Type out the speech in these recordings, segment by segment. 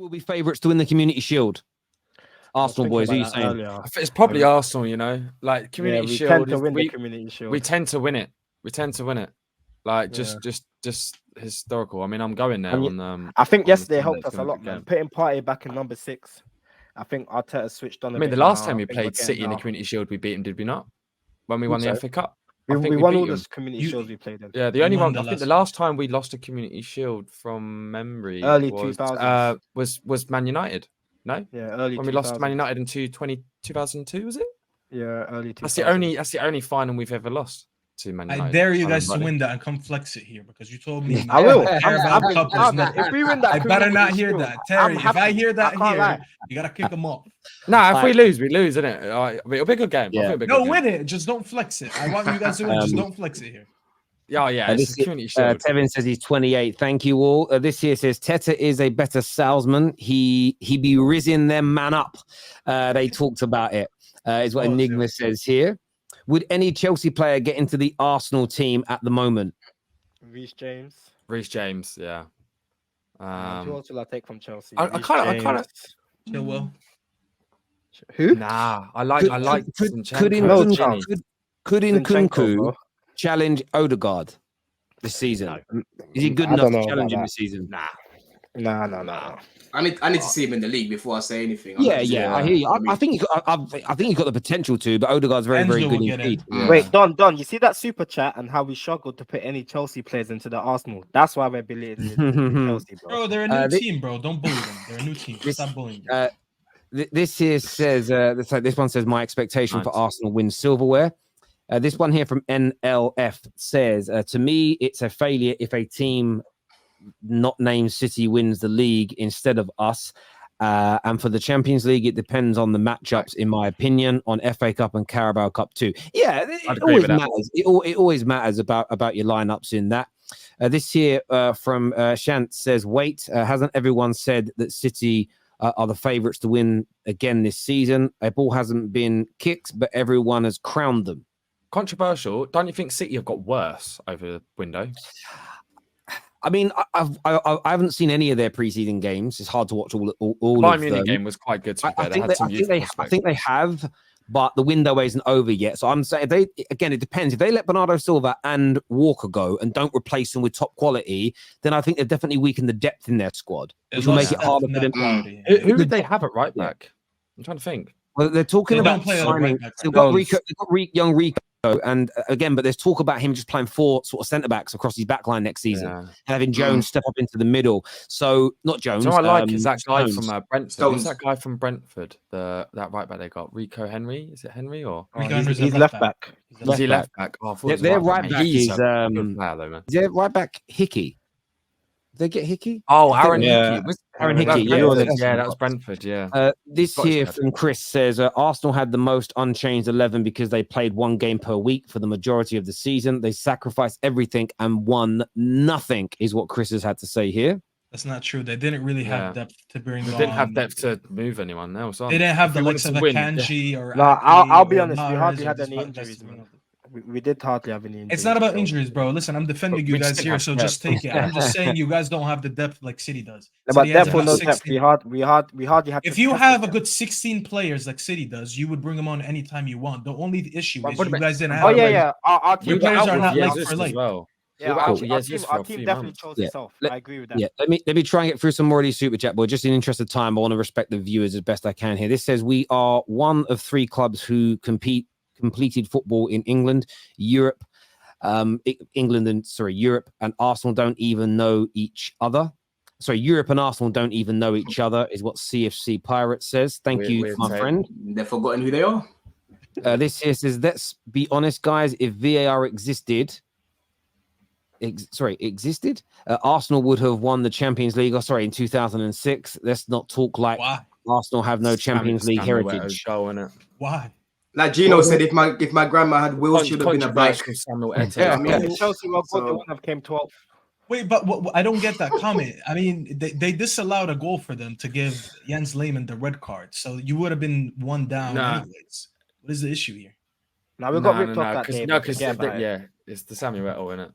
will be favourites to win the Community Shield? Arsenal boys, who are you saying? Earlier. It's probably Arsenal, you know, like Community we Shield. tend to win the Community Shield. We tend to win it. Like just historical. I mean, I'm going there on. I think on yesterday Sunday. helped us a lot, man. Putting Partey back in number 6. I think Arteta switched on. I mean, the last time we played City in the Community Shield, we beat them, did we not? When we won the FA Cup. We won all the Community Shields we played in. Yeah, the only one. I think the last time we lost a Community Shield from memory early was 2000s. Was Man United. No, yeah, early. When we lost to Man United in 2002, was it? Yeah, early. 2000s. That's the only final we've ever lost to Man United. I dare you guys to win that and come flex it here because you told me. I will. If we win that, I better not hear that, Terry. If I hear that here, you gotta kick them off. Nah, if we lose, we lose, isn't it? It'll be a good game. Yeah. No, win it. Just don't flex it. I want you guys to win. Just don't flex it here. Yeah. Tevin says he's 28. Thank you all. This here says Teta is a better salesman. He be rizzing them man up. They talked about it. Is what Enigma says here. Would any Chelsea player get into the Arsenal team at the moment? Reece James, yeah. Who else will I take from Chelsea? I kind of. Chilwell. Who? Nah, I like. Could Nkunku challenge Odegaard this season? Is he good enough to challenge him this season? Nah. I need to see him in the league before I say anything. I hear you. I think he's got the potential to, but Odegaard's very good indeed. Yeah. Wait, Don, you see that super chat and how we struggled to put any Chelsea players into the Arsenal? That's why we're believing Chelsea, bro. They're a new team, bro. Don't bully them. They're a new team. Stop bullying them. This here says this one says my expectation for Arsenal wins silverware. This one here from NLF says to me it's a failure if a team not named City wins the league instead of us. And for the Champions League, it depends on the matchups, in my opinion, on FA Cup and Carabao Cup too. Yeah, it always matters. It always matters about your lineups in that. This here from Shant says, wait, hasn't everyone said that City are the favourites to win again this season? A ball hasn't been kicked, but everyone has crowned them. Controversial. Don't you think City have got worse over the window? I mean, I haven't seen any of their preseason games. It's hard to watch all Bayern of Munich them. game was quite good. I think they have, but the window isn't over yet. So I'm saying it depends. If they let Bernardo Silva and Walker go and don't replace them with top quality, then I think they've definitely weakened the depth in their squad, which will make it harder for them. Who would they have at right back? I'm trying to think. Well, they're talking about signing. They've got young Rico, and again, but there's talk about him just playing 4 sort of centre backs across his backline next season, and having Jones step up into the middle. So not Jones. So I like is that guy from Brentford. Who's that guy from Brentford? That right back they got, Rico Henry. Is it Henry or he's left back? Is he left back? Oh, their right back is their right back Hickey. Did they get Hickey? Oh, Aaron Hickey. Aaron Hickey. Yeah, that was Brentford. Yeah. This here from Chris says Arsenal had the most unchanged 11 because they played 1 game per week for the majority of the season. They sacrificed everything and won nothing, is what Chris has had to say here. That's not true. They didn't really have depth to bring. They didn't have depth to move anyone else. They didn't have the likes of Akanji or. No, I'll be honest. We hardly had any injuries. We did hardly have any injuries. It's not about injuries, bro. Listen, I'm defending you guys here, so just take it. I'm just saying you guys don't have the depth like City does. But depth or no depth, we hardly have. If you have a good 16 players like City does, you would bring them on anytime you want. The only issue is you guys didn't have. Oh yeah. Our team players are not like for like. Yeah, our team definitely chose itself. I agree with that. Yeah, let me try and get through some more of these super chat, boys. Just in the interest of time, I want to respect the viewers as best I can here. This says we are one of 3 clubs who completed football in England, Europe, Europe and Arsenal don't even know each other. Sorry, Europe and Arsenal don't even know each other, is what CFC Pirate says. Thank you, my friend. They've forgotten who they are. This here says, let's be honest, guys. If VAR existed, Arsenal would have won the Champions League. In 2006. Let's not talk like Arsenal have no Champions League heritage. Why? Like Gino said, if my grandma had Will, she would have been a bike. I mean, Chelsea were good. They wouldn't have came 12th. Wait, but I don't get that comment. I mean, they disallowed a goal for them to give Jens Lehmann the red card, so you would have been 1 down anyways. What is the issue here? Now we got ripped off that game. No, because it's the Samuel Eto'o, isn't it?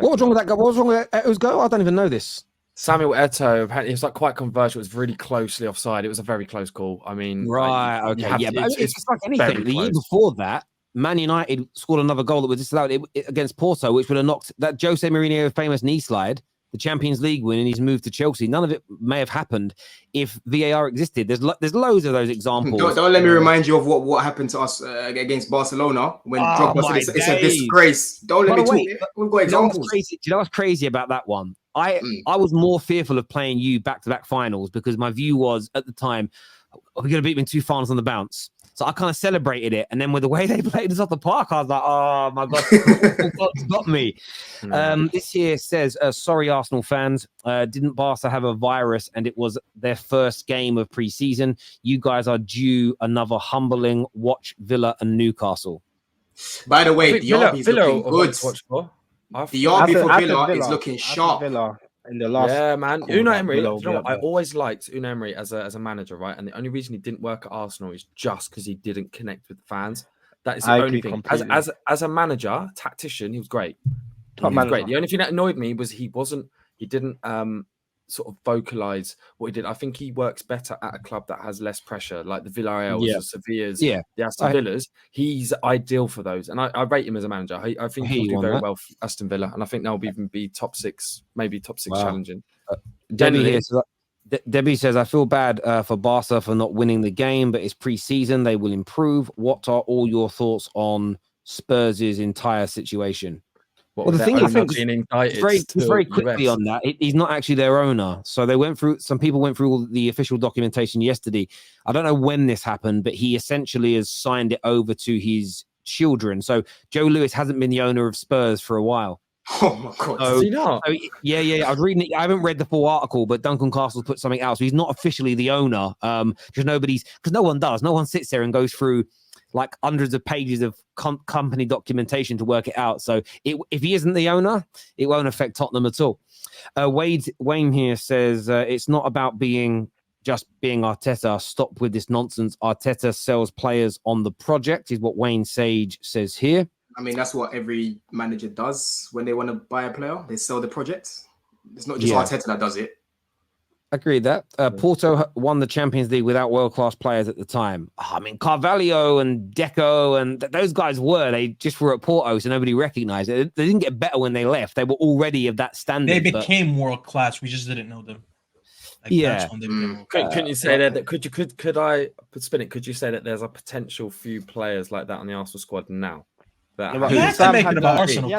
What was wrong with that guy? What was wrong with Eto'o's goal? I don't even know this. Samuel Eto'o, apparently it was like quite controversial. It was really closely offside. It was a very close call. I mean, Right, okay, yeah. But I mean, it's like anything. The year before that, Man United scored another goal that was disallowed against Porto, which would have knocked that Jose Mourinho famous knee slide, the Champions League win, and he's moved to Chelsea. None of it may have happened if VAR existed. There's loads of those examples. Don't let me remind you of what happened to us against Barcelona when Drogba said it's a disgrace. Don't let me talk. We've got examples. Do you know what's crazy about that one? I was more fearful of playing you back-to-back finals because my view was at the time, we're going to beat them in 2 finals on the bounce. So I kind of celebrated it. And then with the way they played us off the park, I was like, oh my God, God's got me. This here says, sorry, Arsenal fans, didn't Barca have a virus and it was their first game of pre-season? You guys are due another humbling. Watch Villa and Newcastle. By the way, the RB's looking good. The RB for Villa is looking sharp. In the last, man. Unai Emery, I always liked Unai Emery as a manager, right? And the only reason he didn't work at Arsenal is just because he didn't connect with the fans. That is the only thing. As a manager, tactician, he was great. Top manager. Great. The only thing that annoyed me was he didn't sort of vocalize what he did. I think he works better at a club that has less pressure, like the Villarreals, the Sevillas, the Aston Villas. He's ideal for those, and I rate him as a manager. I think he'll do very well for Aston Villa, and I think they'll even be top 6, maybe top 6 challenging. Debbie says, I feel bad for Barca for not winning the game, but it's pre-season. They will improve. What are all your thoughts on Spurs' entire situation? Well, the thing is, very quickly on that, he's not actually their owner. So some people went through all the official documentation yesterday. I don't know when this happened, but he essentially has signed it over to his children. So Joe Lewis hasn't been the owner of Spurs for a while. Oh my God! Does he not? Yeah. I was reading it. I haven't read the full article, but Duncan Castle's put something out. So he's not officially the owner. Because no one does. No one sits there and goes through like hundreds of pages of company documentation to work it out. So if he isn't the owner, it won't affect Tottenham at all. Wayne here says it's not about being Arteta. Stop with this nonsense. Arteta sells players on the project is what Wayne Sage says here. I mean, that's what every manager does when they want to buy a player. They sell the project. It's not just Arteta that does it. I agree with that. Porto won the Champions League without world-class players at the time. I mean, Carvalho and Deco and those guys they just were at Porto, so nobody recognized it. They didn't get better when they left. They were already of that standard. They became world-class. We just didn't know them. That's when they became couldn't you say that? Could I spin it? Could you say that there's a potential few players like that on the Arsenal squad now? You have to make it about Arsenal.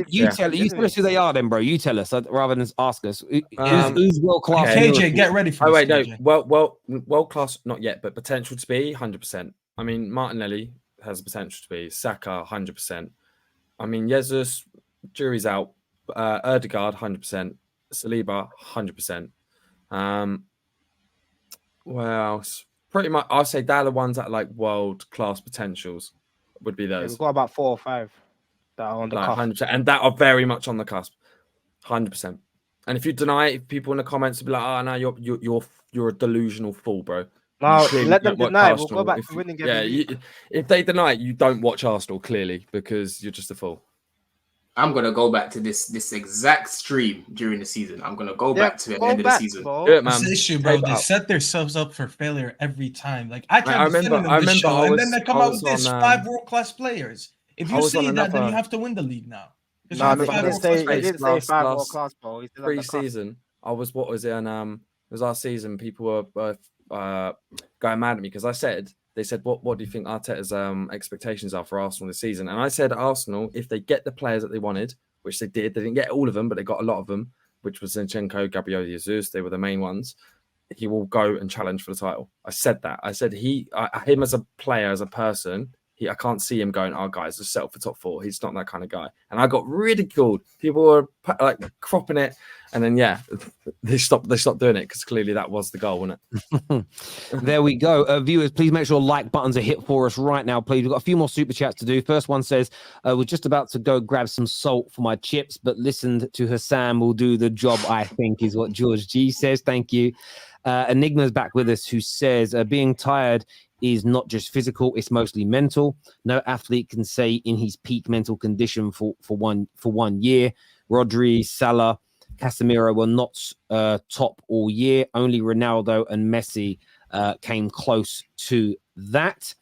You tell us who they are, then, bro. You tell us rather than ask us. Who's world class? KJ, get ready for this. No. Well, world class, not yet, but potential to be 100%. I mean, Martinelli has the potential to be. Saka, 100%. I mean, Jesus, jury's out. Erdegaard, 100%. Saliba, 100%. Well, pretty much. I'll say they're the ones that are like world class potentials. Would be those. We've got about 4 or 5 that are on the cusp. 100%, and that are very much on the cusp, 100%. And if you deny it, if people in the comments will be like, "Oh no, you're a delusional fool, bro." No, let them deny it. We'll go back to winning. If they deny it, you don't watch Arsenal clearly because you're just a fool. I'm gonna go back to this exact stream during the season. I'm gonna go back to the end of the season. Do it, man. That's the issue, bro. They set themselves up for failure every time. Like I remember, and then they come out with this 5 world-class players. If you see that, then you have to win the league now. No, he didn't say 5 world-class, bro. Pre-season, it was our season. People were going mad at me because they said, what do you think Arteta's expectations are for Arsenal this season? And I said, Arsenal, if they get the players that they wanted, which they did, they didn't get all of them, but they got a lot of them, which was Zinchenko, Gabriel Jesus, they were the main ones. He will go and challenge for the title. I said that. I said him as a player, as a person, I can't see him going, oh, guys, just settle for top 4. He's not that kind of guy. And I got ridiculed. People were like cropping it. And then, they stopped doing it because clearly that was the goal, wasn't it? There we go. Viewers, please make sure like buttons are hit for us right now, please. We've got a few more super chats to do. First one says, we're just about to go grab some salt for my chips, but listened to Hassan will do the job, I think, is what George G says. Thank you. Enigma's back with us, who says, being tired is not just physical, it's mostly mental. No athlete can say in his peak mental condition for 1 year. Rodri, Salah, Casemiro were not top all year. Only Ronaldo and Messi came close to that.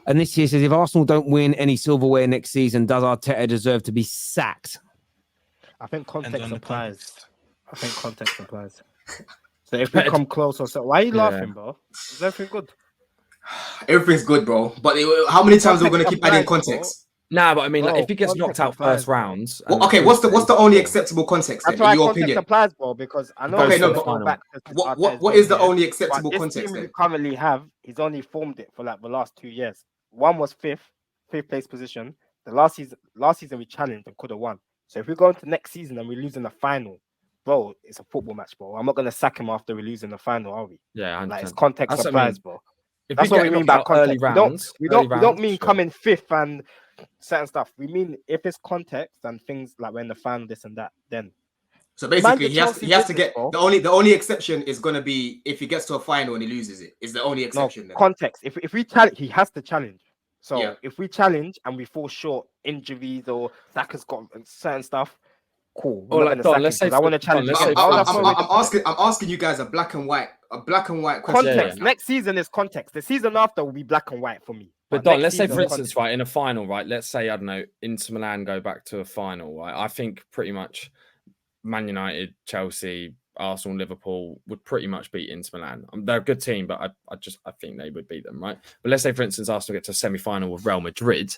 And this here says, if Arsenal don't win any silverware next season, does Arteta deserve to be sacked? I think context applies. So if we come close or so, why are you laughing, bro? Is everything good? Everything's good, bro. But how many times are we going to keep adding context? Nah, but I mean, like, if he gets knocked out first rounds. Well, okay, what's the only acceptable context then, in your opinion? Applies, bro, because I know. Okay, no, but what is the only acceptable context then? We currently have, he's only formed it for like the last 2 years. One was fifth place position. The last season we challenged and could have won. So if we go into next season and we lose in the final, bro, it's a football match, bro. I'm not gonna sack him after we lose in the final, are we? Yeah, like it's context applies, bro. That's what we mean by early rounds. We don't mean coming fifth and certain stuff. We mean if it's context and things like when the final, this and that, then. So basically, he has to get the only exception is gonna be if he gets to a final and he loses it. Is the only exception. No, context. If we challenge, he has to challenge. So if we challenge and we fall short, injuries or Saka's got certain stuff, cool. Let's say I want to challenge. I'm asking you guys a black and white question. Context. Yeah. Next season is context. The season after will be black and white for me. But Don, let's say for instance, right, in a final, right, let's say, I don't know, Inter Milan go back to a final, right? I think pretty much Man United, Chelsea, Arsenal, Liverpool would pretty much beat Inter Milan. They're a good team, but I think they would beat them, right? But let's say, for instance, Arsenal get to a semi-final with Real Madrid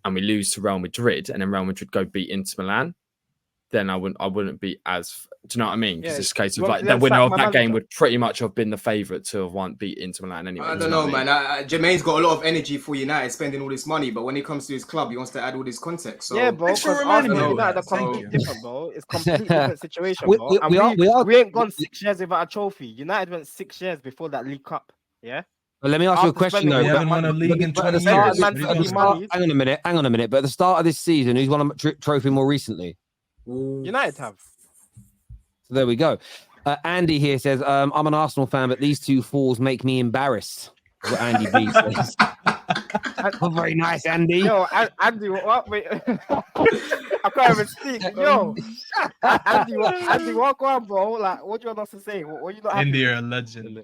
and we lose to Real Madrid and then Real Madrid go beat Inter Milan, then I wouldn't be as... Do you know what I mean? Because it's a case of like the winner of that game would pretty much have been the favourite to have beat Inter Milan anyway. I don't know, man. Jermaine's got a lot of energy for United, spending all this money, but when it comes to his club, he wants to add all this context. So yeah, bro. Thanks for reminding me. United are completely different, bro. It's completely different situation, bro. We ain't gone 6 years without a trophy. United went 6 years before that League Cup. Yeah. Well, let me ask you a question though. We haven't won a league in 20 years. Hang on a minute. But at the start of this season, who's won a trophy more recently? United have. So there we go. Andy here says, I'm an Arsenal fan, but these two fools make me embarrassed. What Andy B says. Oh, very nice, Andy. Yo, Andy, what? Wait. I can't even speak. Yo, Andy, what go on, bro? Like, what do you want us to say? What you not? Andy, you're a legend.